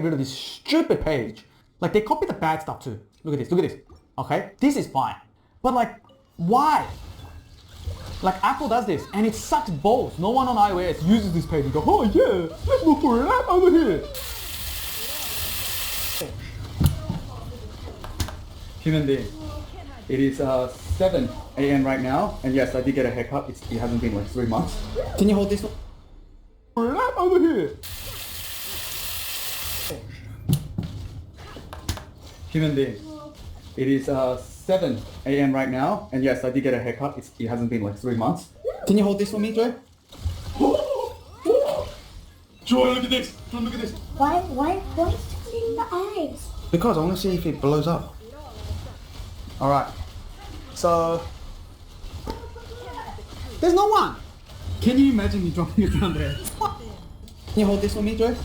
rid of this stupid page. Like, they copy the bad stuff too. Look at this, okay? This is fine. But like, why? Like, Apple does this and it sucks balls. No one on iOS uses this page and go, oh yeah, let's look for an app over here. Human being. It is 7 a.m. right now, and yes, I did get a haircut. It hasn't been like 3 months. Can you hold this for an app over here? Human being. It is 7 a.m. right now, and yes, I did get a haircut. It hasn't been like 3 months. Can you hold this for me, Joy? Joy, look at this. Joy, look at this. Why is it in the eyes? Because I want to see if it blows up. Alright. So... there's no one! Can you imagine me dropping it down there? Can you hold this for me, Joy?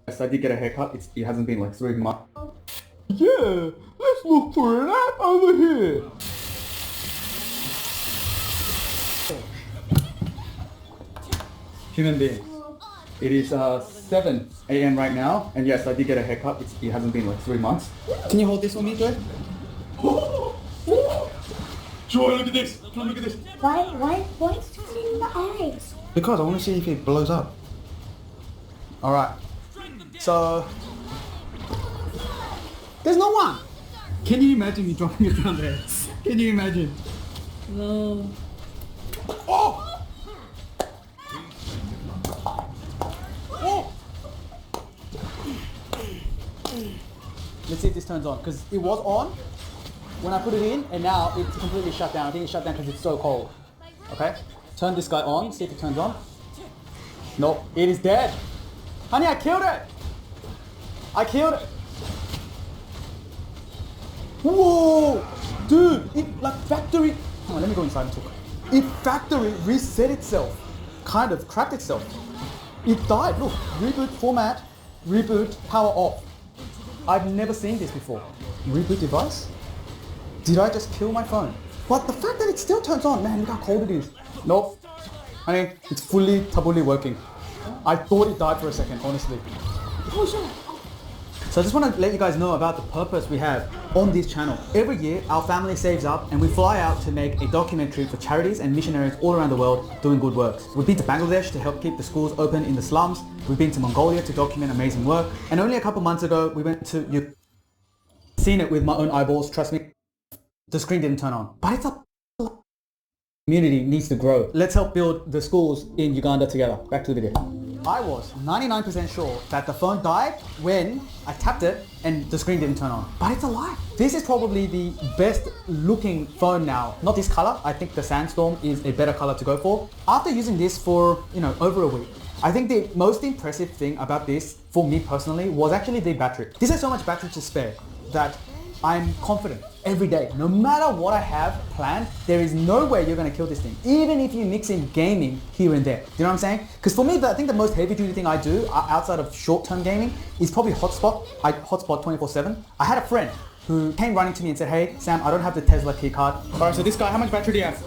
Yes, I did get a haircut. It hasn't been like 3 months. Yeah, let's look for an app over here. Human being. It is 7 a.m. right now, and yes, I did get a haircut. It hasn't been like 3 months. Can you hold this for me, Joy? Joy, look at this. Joy, look at this. Why is it in the eyes? Because I want to see if it blows up. Alright. So... there's no one! Can you imagine me dropping it down there? Can you imagine? No. Oh! Oh! Let's see if this turns on, because it was on when I put it in, and now it's completely shut down. I think it's shut down because it's so cold. Okay? Turn this guy on, see if it turns on. Nope, it is dead. Honey, I killed it! I killed it! Whoa! Dude, it like factory... Come on, let me go inside and talk. It factory reset itself. Kind of cracked itself. It died. Look, reboot format, reboot, power off. I've never seen this before. Reboot device? Did I just kill my phone? But the fact that it still turns on, man, look how cold it is. Nope. Honey, it's fully, tabuli working. I thought it died for a second, honestly. So I just want to let you guys know about the purpose we have on this channel. Every year, our family saves up and we fly out to make a documentary for charities and missionaries all around the world doing good works. We've been to Bangladesh to help keep the schools open in the slums. We've been to Mongolia to document amazing work. And only a couple months ago, we went to Ukraine. Seen it with my own eyeballs, trust me. The screen didn't turn on. But it's a community needs to grow. Let's help build the schools in Uganda together. Back to the video. I was 99% sure that the phone died when I tapped it and the screen didn't turn on. But it's alive. This is probably the best looking phone now. Not this color. I think the Sandstorm is a better color to go for. After using this for, over a week, I think the most impressive thing about this, for me personally, was actually the battery. This has so much battery to spare that I'm confident every day. No matter what I have planned, there is no way you're going to kill this thing. Even if you mix in gaming here and there. Do you know what I'm saying? Because for me, I think the most heavy duty thing I do outside of short-term gaming is probably hotspot. I hotspot 24/7. I had a friend who came running to me and said, hey, Sam, I don't have the Tesla key card. All right, so this guy, how much battery do you have?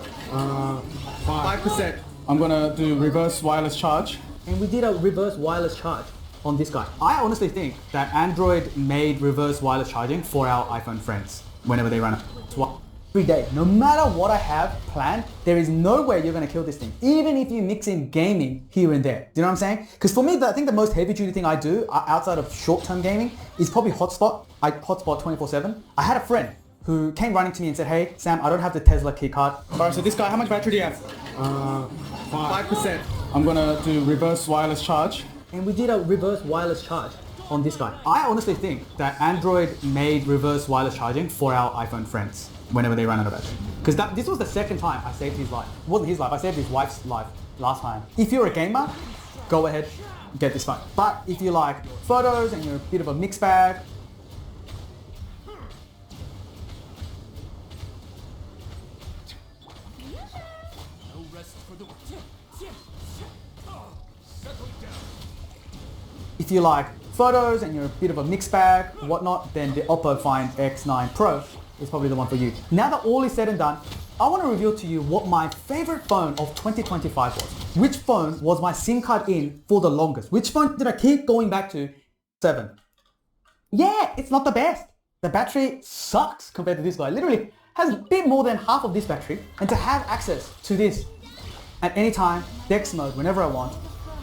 5%. I'm going to do reverse wireless charge. And we did a reverse wireless charge on this guy. I honestly think that Android made reverse wireless charging for our iPhone friends whenever they run it. Every day, no matter what I have planned, there is no way you're going to kill this thing. Even if you mix in gaming here and there. Do you know what I'm saying? Because for me, I think the most heavy duty thing I do outside of short-term gaming is probably hotspot. I hotspot 24/7. I had a friend who came running to me and said, hey, Sam, I don't have the Tesla key card. All right, so this guy, how much battery do you have? 5%. I'm going to do reverse wireless charge. And we did a reverse wireless charge on this guy. I honestly think that Android made reverse wireless charging for our iPhone friends whenever they run out of battery. Because this was the second time I saved his life. It wasn't his life, I saved his wife's life last time. If you're a gamer, go ahead, get this phone. But if you like photos and you're a bit of a mixed bag, if you like photos and you're a bit of a mixed bag, whatnot, then the Oppo Find X9 Pro is probably the one for you. Now that all is said and done, I want to reveal to you what my favorite phone of 2025 was. Which phone was my SIM card in for the longest? Which phone did I keep going back to? 7. Yeah, it's not the best. The battery sucks compared to this guy. Literally has a bit more than half of this battery. And to have access to this at any time, DeX mode, whenever I want.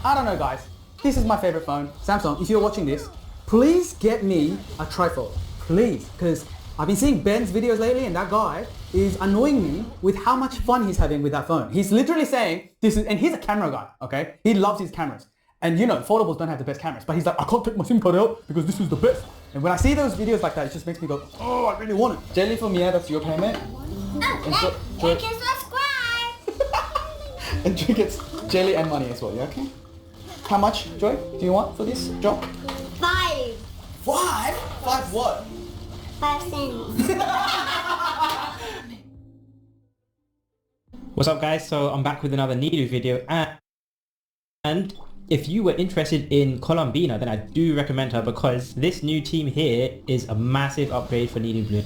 I don't know, guys. This is my favorite phone. Samsung, if you're watching this, please get me a tripod. Please, because I've been seeing Ben's videos lately and that guy is annoying me with how much fun he's having with that phone. He's literally saying this is, and he's a camera guy, okay? He loves his cameras. And you know, foldables don't have the best cameras, but he's like, I can't take my SIM card out because this is the best. And when I see those videos like that, it just makes me go, oh, I really want it. Jelly for Mia, that's your payment. Oh, you can subscribe. And Joy gets jelly and money as well, yeah, okay? How much, Joy, do you want for this job? 5. 5? 5 what? 5 cents. What's up guys, so I'm back with another Nilu video and if you were interested in Colombina, then I do recommend her because this new team here is a massive upgrade for Nilu Blue.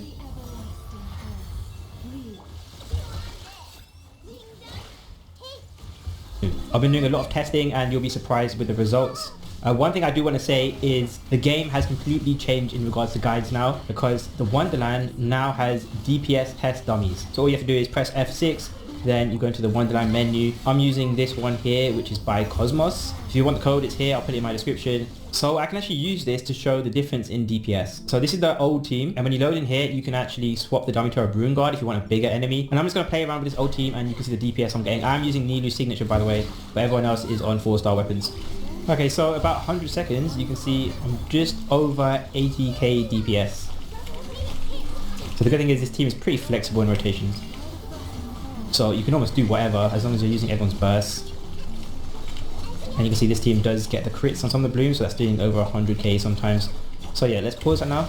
I've been doing a lot of testing and you'll be surprised with the results. One thing I do want to say is the game has completely changed in regards to guides now because the Wonderland now has DPS test dummies. So all you have to do is press F6, then you go into the Wonderland menu. I'm using this one here, which is by Cosmos. If you want the code, it's here. I'll put it in my description. So I can actually use this to show the difference in DPS. So this is the old team. And when you load in here, you can actually swap the dummy to a brygh if you want a bigger enemy. And I'm just going to play around with this old team and you can see the DPS I'm getting. I'm using Nilu's signature, by the way, but everyone else is on 4-star weapons. Okay, so about 100 seconds, you can see I'm just over 80k DPS. So the good thing is this team is pretty flexible in rotations. So you can almost do whatever as long as you're using everyone's burst. And you can see this team does get the crits on some of the blooms, so that's doing over 100k sometimes. So yeah, let's pause that now.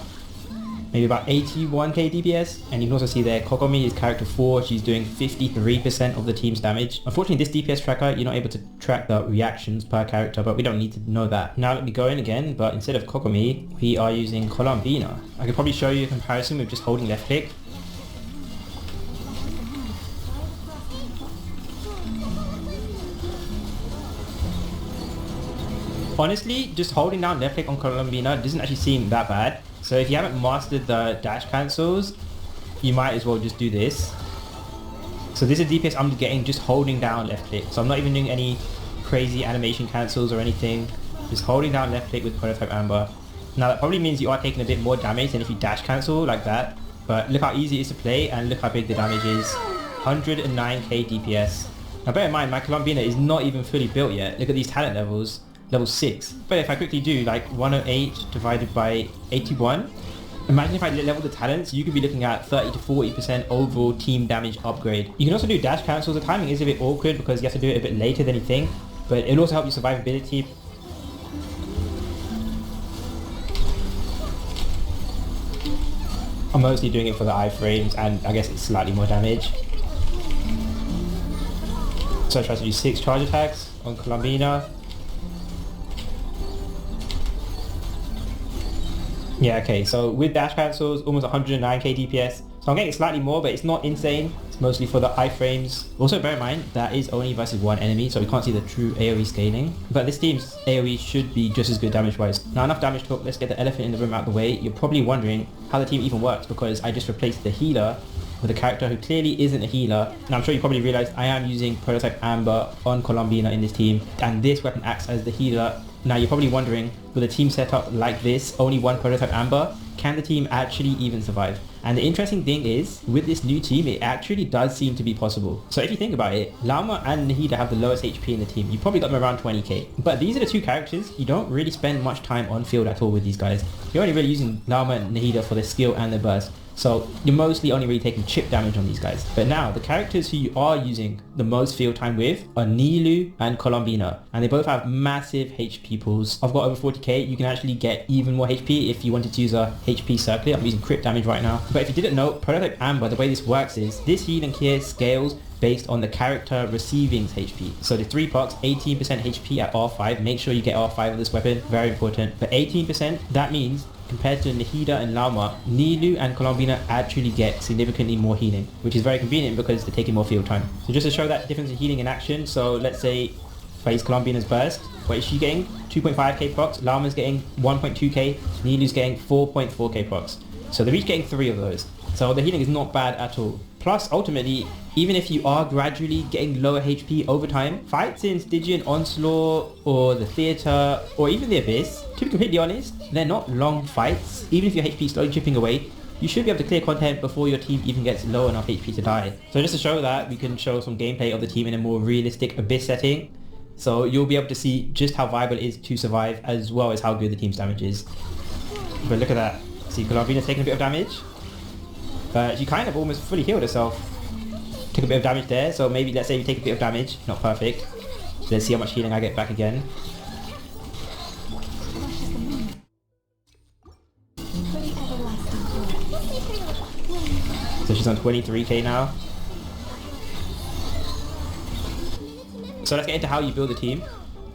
Maybe about 81k DPS. And you can also see there, Kokomi is character 4, she's doing 53% of the team's damage. Unfortunately, this DPS tracker, you're not able to track the reactions per character, but we don't need to know that. Now let me go in again, but instead of Kokomi, we are using Colombina. I could probably show you a comparison with just holding left click. Honestly, just holding down left click on Colombina doesn't actually seem that bad. So if you haven't mastered the dash cancels, you might as well just do this. So this is DPS I'm getting just holding down left click. So I'm not even doing any crazy animation cancels or anything. Just holding down left click with Prototype Amber. Now that probably means you are taking a bit more damage than if you dash cancel like that. But look how easy it is to play and look how big the damage is. 109k DPS. Now bear in mind, my Colombina is not even fully built yet. Look at these talent levels. Level 6. But if I quickly do like 108 divided by 81, imagine if I level the talents, you could be looking at 30 to 40% overall team damage upgrade. You can also do dash cancels. The timing is a bit awkward because you have to do it a bit later than you think, but it'll also help your survivability. I'm mostly doing it for the iframes and I guess it's slightly more damage. So I try to do 6 charge attacks on Colombina. Yeah, okay, so with dash cancels, almost 109k DPS. So I'm getting slightly more, but it's not insane. It's mostly for the iframes. Also bear in mind, that is only versus one enemy, so we can't see the true AoE scaling. But this team's AoE should be just as good damage-wise. Now enough damage talk, let's get the elephant in the room out of the way. You're probably wondering how the team even works, because I just replaced the healer with a character who clearly isn't a healer. Now I'm sure you probably realized I am using Prototype Amber on Colombina in this team, and this weapon acts as the healer. Now you're probably wondering, with a team set up like this, only one Prototype Amber, can the team actually even survive? And the interesting thing is, with this new team, it actually does seem to be possible. So if you think about it, Llama and Nahida have the lowest HP in the team. You probably got them around 20k. But these are the two characters, you don't really spend much time on field at all with these guys. You're only really using Llama and Nahida for their skill and their burst. So you're mostly only really taking chip damage on these guys. But now, the characters who you are using the most field time with are Nilu and Colombina. And they both have massive HP pools. I've got over 40k. You can actually get even more HP if you wanted to use a HP circlet. I'm using crit damage right now. But if you didn't know, Prototype Amber, the way this works is, this healing here scales based on the character receiving's HP. So the 3 pucks, 18% HP at R5. Make sure you get R5 with this weapon, very important. But 18%, that means compared to Nahida and Llama, Nilu and Colombina actually get significantly more healing, which is very convenient because they're taking more field time. So just to show that difference in healing in action, so let's say if I use Colombina's burst, what is she getting? 2.5k procs, Llama's getting 1.2k, Nilu's getting 4.4k procs. So they're each getting 3 of those. So the healing is not bad at all. Plus, ultimately, even if you are gradually getting lower HP over time, fights in Stygian Onslaught or the Theatre or even the Abyss, to be completely honest, they're not long fights. Even if your HP is slowly chipping away, you should be able to clear content before your team even gets low enough HP to die. So just to show that, we can show some gameplay of the team in a more realistic Abyss setting. So you'll be able to see just how viable it is to survive as well as how good the team's damage is. But look at that. See, Colombina's taking a bit of damage. But she kind of almost fully healed herself. Took a bit of damage there, so maybe let's say you take a bit of damage, not perfect. Let's see how much healing I get back again. So she's on 23k now. So let's get into how you build a team.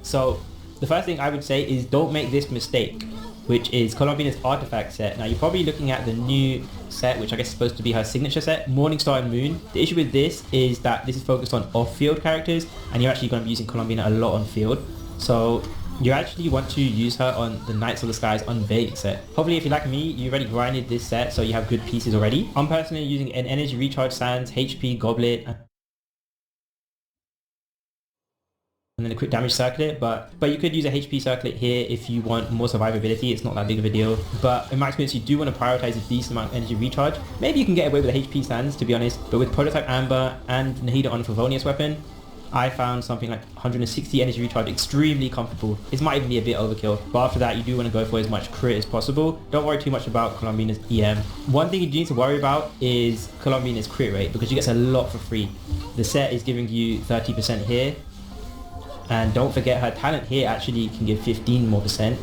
So the first thing I would say is don't make this mistake, which is Colombina's artifact set. Now you're probably looking at the new set, which I guess is supposed to be her signature set, Morningstar and Moon. The issue with this is that this is focused on off-field characters, and you're actually going to be using Colombina a lot on field. So you actually want to use her on the Knights of the Skies Unveiling set. Hopefully if you're like me, you already grinded this set, so you have good pieces already. I'm personally using an Energy Recharge Sands, HP Goblet, and then a quick damage circlet, but you could use a HP circlet here if you want more survivability. It's not that big of a deal, but in my experience you do want to prioritize a decent amount of energy recharge. Maybe you can get away with a HP Sands, to be honest, but with Prototype Amber and Nahida on a Favonius weapon, I found something like 160 energy recharge extremely comfortable. This might even be a bit overkill, but after that you do want to go for as much crit as possible. Don't worry too much about Colombina's EM. One thing you do need to worry about is Colombina's crit rate, because she gets a lot for free. The set is giving you 30% here, and don't forget her talent here actually can give 15 more percent.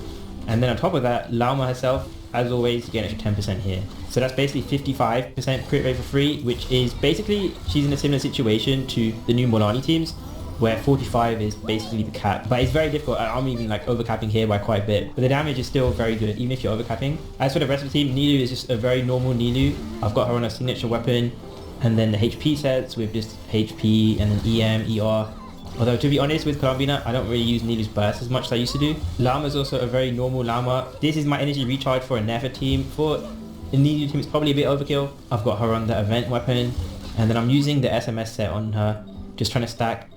And then on top of that, Llama herself, as always, you get an extra 10% here. So that's basically 55% crit rate for free, which is basically, she's in a similar situation to the new Molani teams, where 45 is basically the cap. But it's very difficult. I'm even like overcapping here by quite a bit, but the damage is still very good, even if you're overcapping. As for the rest of the team, Nilu is just a very normal Nilu. I've got her on a signature weapon, and then the HP sets with just HP and then EM, ER. Although to be honest with Colombina, I don't really use Nilu's burst as much as I used to do. Llama is also a very normal Llama. This is my energy recharge for a Nefer team. For a Nilu team, it's probably a bit overkill. I've got her on the event weapon, and then I'm using the SMS set on her, just trying to stack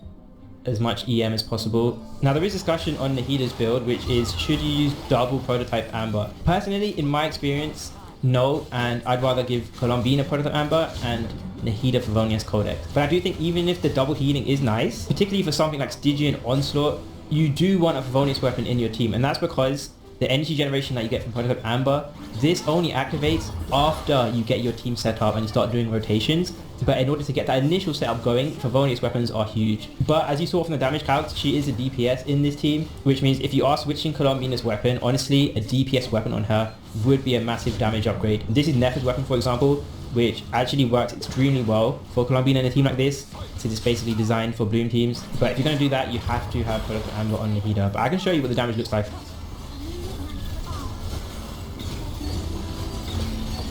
as much EM as possible. Now there is discussion on Nahida's build, which is should you use double Prototype Amber? Personally, in my experience, no, and I'd rather give Colombina Prototype Amber and Nahida Favonius Codex. But I do think even if the double healing is nice, particularly for something like Stygian Onslaught, you do want a Favonius weapon in your team, and that's because the energy generation that you get from Prototype Amber, this only activates after you get your team set up and you start doing rotations. But in order to get that initial setup going, Favonius weapons are huge. But as you saw from the damage calcs, she is a DPS in this team, which means if you are switching Colombina's weapon, honestly, a DPS weapon on her would be a massive damage upgrade. This is Nefer's weapon, for example, which actually works extremely well for Colombina in a team like this, since it's basically designed for Bloom teams. But if you're going to do that, you have to have Prototype Amber on Nahida. But I can show you what the damage looks like.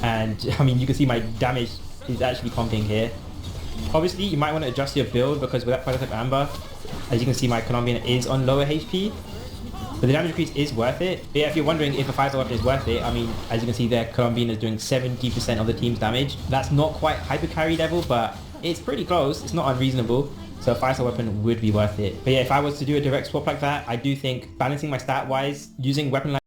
And I mean, you can see my damage is actually comping here. Obviously, you might want to adjust your build, because with that Prototype Amber, as you can see, my Colombina is on lower HP. But the damage increase is worth it. But yeah, if you're wondering if a 5-star weapon is worth it, I mean, as you can see there, Colombina is doing 70% of the team's damage. That's not quite hyper carry level, but it's pretty close. It's not unreasonable. So a 5-star weapon would be worth it. But yeah, if I was to do a direct swap like that, I do think balancing my stat wise, using weapon